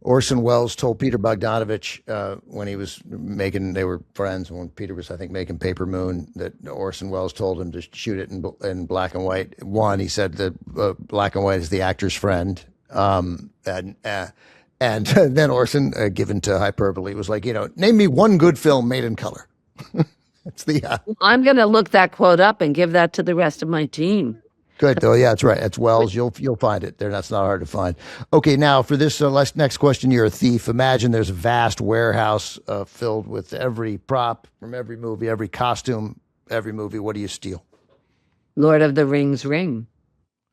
B: Orson Welles told Peter Bogdanovich when they were friends, when Peter was, I think, making Paper Moon, that Orson Welles told him to shoot it in black and white. One, he said that black and white is the actor's friend. And then Orson, given to hyperbole, was like, name me one good film made in color. It's
A: I'm going to look that quote up and give that to the rest of my team.
B: good though. Yeah, that's right. That's Wells. You'll find it there. That's not hard to find. Okay, now for this next question, you're a thief. Imagine there's a vast warehouse filled with every prop from every movie, every costume, every movie. What do you steal?
A: Lord of the Rings ring.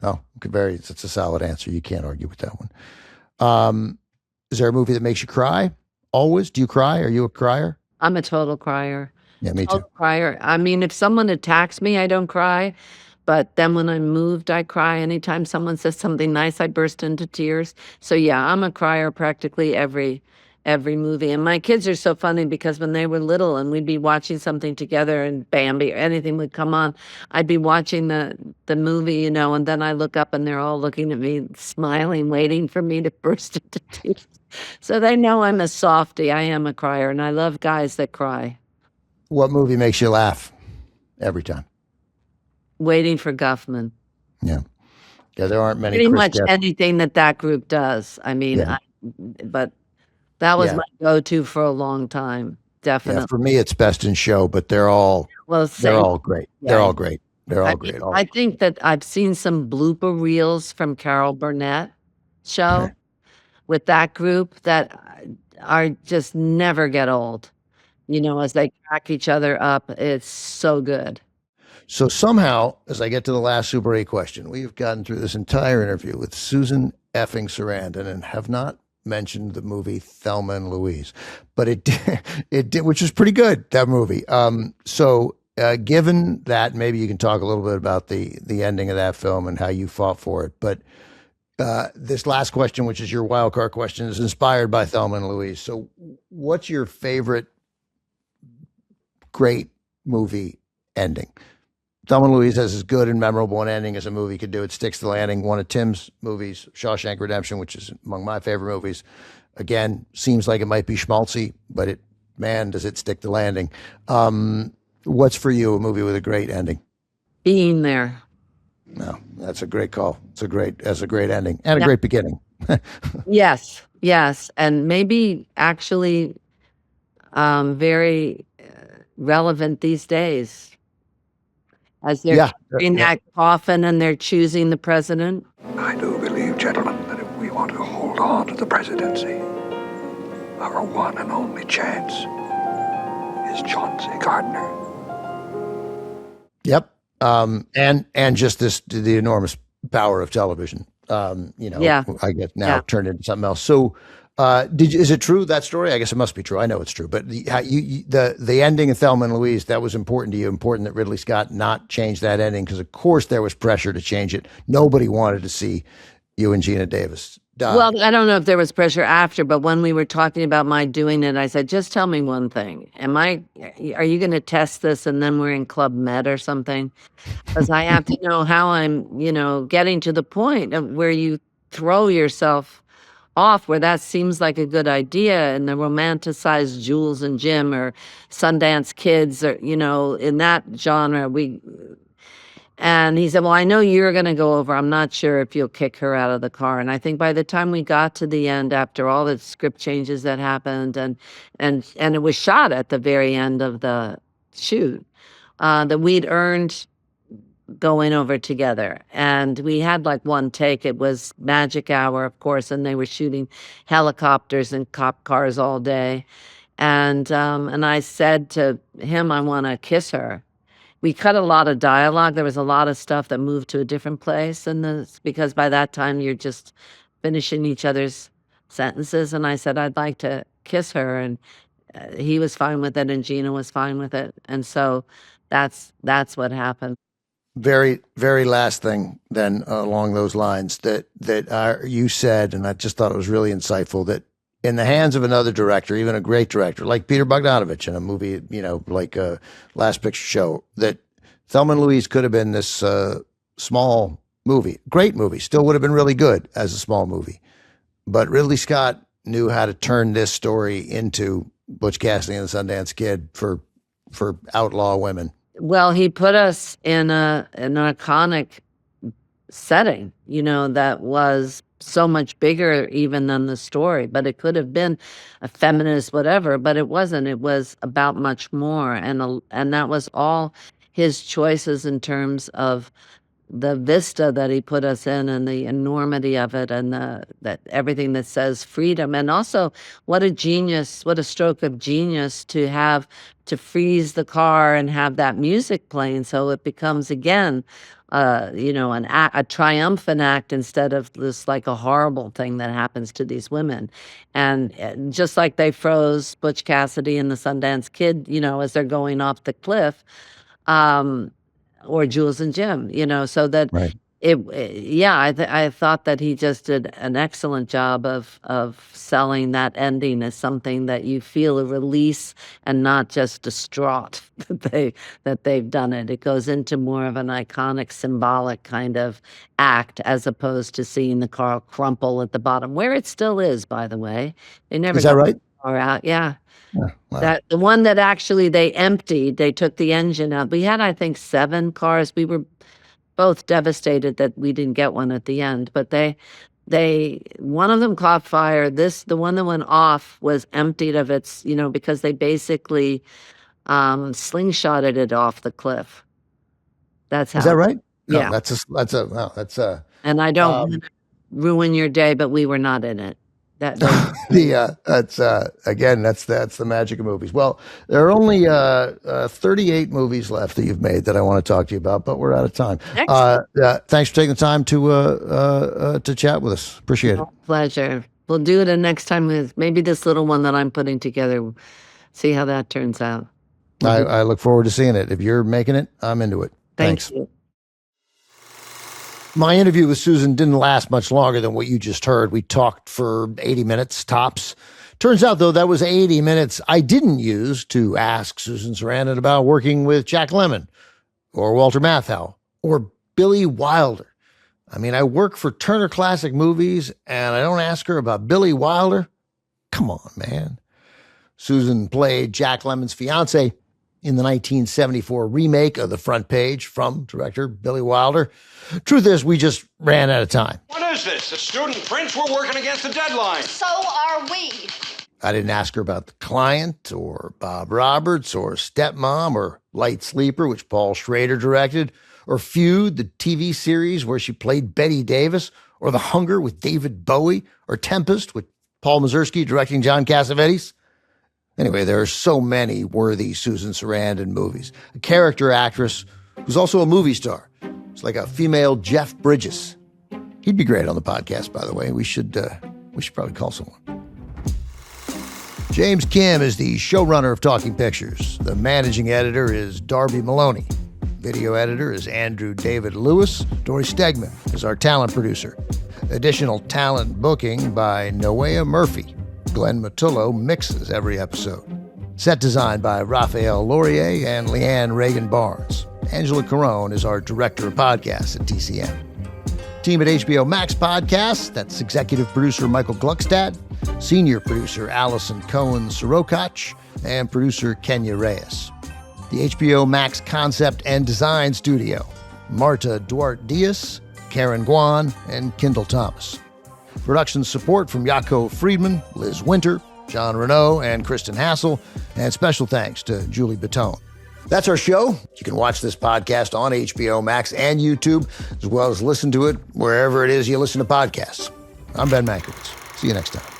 B: Oh, it's a solid answer. You can't argue with that one. Is there a movie that makes you cry? Always? Do you cry? Are you a crier?
A: I'm a total crier.
B: Yeah, me too.
A: Total crier. I mean, if someone attacks me, I don't cry. But then when I'm moved, I cry. Anytime someone says something nice, I burst into tears. So yeah, I'm a crier practically every movie. And my kids are so funny because when they were little and we'd be watching something together and Bambi or anything would come on, I'd be watching the movie, and then I look up and they're all looking at me, smiling, waiting for me to burst into tears. So they know I'm a softie. I am a crier, and I love guys that cry.
B: What movie makes you laugh every time?
A: Waiting for Guffman.
B: Yeah. Yeah, there aren't many.
A: Pretty
B: Chris
A: much
B: Jeff-
A: anything that group does. I mean,
B: Yeah.
A: but that was
B: Yeah.
A: my go-to for a long time. Definitely.
B: Yeah, for me, it's Best in Show, but they're all
A: Well,
B: they're
A: same.
B: all great.
A: Yeah.
B: They're all great. They're all
A: I
B: great.
A: mean,
B: All-
A: I think that I've seen some blooper reels from Carol Burnett show
B: Okay.
A: with that group that are just never get old. As they crack each other up, it's so good.
B: So somehow, as I get to the last Super 8 question, we've gotten through this entire interview with Susan effing Sarandon and have not mentioned the movie Thelma and Louise, but it did, which is pretty good, that movie. So given that, maybe you can talk a little bit about the ending of that film and how you fought for it. But this last question, which is your wild card question, is inspired by Thelma and Louise. So what's your favorite great movie ending? Thelma and Louise has as good and memorable an ending as a movie could do. It sticks the landing. One of Tim's movies, Shawshank Redemption, which is among my favorite movies. Again, seems like it might be schmaltzy, but does it stick the landing. What's for you a movie with a great ending?
A: Being there.
B: No, that's a great call. That's a great ending and a great beginning.
A: Yes, and maybe actually very relevant these days as they're in that coffin and they're choosing the president.
H: I do believe, gentlemen, that if we want to hold on to the presidency, our one and only chance is Chauncey Gardner.
B: Yep. And just the enormous power of television. I guess now turned into something else. So, is it true, that story? I guess it must be true. I know it's true, but the ending of Thelma and Louise, that was important to you. Important that Ridley Scott not change that ending because, of course, there was pressure to change it. Nobody wanted to see you and Gina Davis died.
A: Well, I don't know if there was pressure after, but when we were talking about my doing it, I said, just tell me one thing. Are you going to test this and then we're in Club Med or something? Because I have to know how I'm, getting to the point of where you throw yourself off, where that seems like a good idea, and the romanticized Jules and Jim or Sundance Kids, or, in that genre, and he said, well, I know you're going to go over. I'm not sure if you'll kick her out of the car. And I think by the time we got to the end, after all the script changes that happened, and it was shot at the very end of the shoot, that we'd earned going over together. And we had like one take. It was magic hour, of course, and they were shooting helicopters and cop cars all day. And I said to him, I want to kiss her. We cut a lot of dialogue. There was a lot of stuff that moved to a different place, because by that time you're just finishing each other's sentences. And I said, I'd like to kiss her, and he was fine with it, and Gina was fine with it, and so that's what happened.
B: Very, very last thing then along those lines that you said, and I just thought it was really insightful, that in the hands of another director, even a great director like Peter Bogdanovich in a movie, like Last Picture Show, that Thelma Louise could have been this small movie, great movie, still would have been really good as a small movie. But Ridley Scott knew how to turn this story into Butch Cassidy and the Sundance Kid for outlaw women.
A: Well, he put us in an iconic setting, that was so much bigger even than the story, but it could have been a feminist whatever, but it wasn't. It was about much more, and that was all his choices in terms of the vista that he put us in, and the enormity of it, and that everything that says freedom. And also, what a stroke of genius to freeze the car and have that music playing, so it becomes again a triumphant act instead of this like a horrible thing that happens to these women. And just like they froze Butch Cassidy and the Sundance Kid, as they're going off the cliff, or Jules and Jim, so that
B: Right.
A: I thought that he just did an excellent job of selling that ending as something that you feel a release and not just distraught that they've done it. It goes into more of an iconic, symbolic kind of act, as opposed to seeing the car crumple at the bottom, where it still is, by the way. They never
B: Is that
A: got
B: right?
A: the car out. Yeah.
B: Yeah, wow.
A: That the one that actually they emptied, they took the engine out. We had, I think, 7 cars. We were both devastated that we didn't get one at the end, but one of them caught fire. The one that went off was emptied of its, because they basically slingshotted it off the cliff. That's how.
B: Is that right? No,
A: Yeah.
B: that's a
A: And I don't wanna ruin your day, but we were not in it. That's
B: again, that's the magic of movies. Well, there are only 38 movies left that you've made that I want to talk to you about, but we're out of time. Thanks for taking the time to chat with us. Appreciate it.
A: pleasure. We'll do it next time with maybe this little one that I'm putting together. See how that turns out.
B: I look forward to seeing it. If you're making it, I'm into it. Thanks.
A: You.
B: My interview with Susan didn't last much longer than what you just heard. We talked for 80 minutes tops. Turns out, though, that was 80 minutes I didn't use to ask Susan Sarandon about working with Jack Lemmon or Walter Matthau or Billy Wilder. I mean, I work for Turner Classic Movies and I don't ask her about Billy Wilder. Come on, man. Susan played Jack Lemmon's fiance in the 1974 remake of The Front Page from director Billy Wilder. Truth is, we just ran out of time.
I: What is this? A student prince? We're working against the deadline.
C: So are we.
B: I didn't ask her about The Client or Bob Roberts or Stepmom or Light Sleeper, which Paul Schrader directed, or Feud, the TV series where she played Betty Davis, or The Hunger with David Bowie, or Tempest with Paul Mazursky directing John Cassavetes. Anyway, there are so many worthy Susan Sarandon movies. A character actress who's also a movie star. It's like a female Jeff Bridges. He'd be great on the podcast, by the way. We should probably call someone. James Kim is the showrunner of Talking Pictures. The managing editor is Darby Maloney. Video editor is Andrew David Lewis. Dory Stegman is our talent producer. Additional talent booking by Noea Murphy. Glenn Matullo mixes every episode. Set design by Raphael Laurier and Leanne Reagan-Barnes. Angela Carone is our director of podcasts at TCM. Team at HBO Max Podcasts, that's executive producer Michael Gluckstad, senior producer Allison Cohen-Sirokach, and producer Kenya Reyes. The HBO Max Concept and Design Studio, Marta Duarte Diaz, Karen Guan, and Kendall Thomas. Production support from Jaco Friedman, Liz Winter, John Renault, and Kristen Hassel, and special thanks to Julie Baton. That's our show. You can watch this podcast on HBO Max and YouTube, as well as listen to it wherever it is you listen to podcasts. I'm Ben Mankiewicz. See you next time.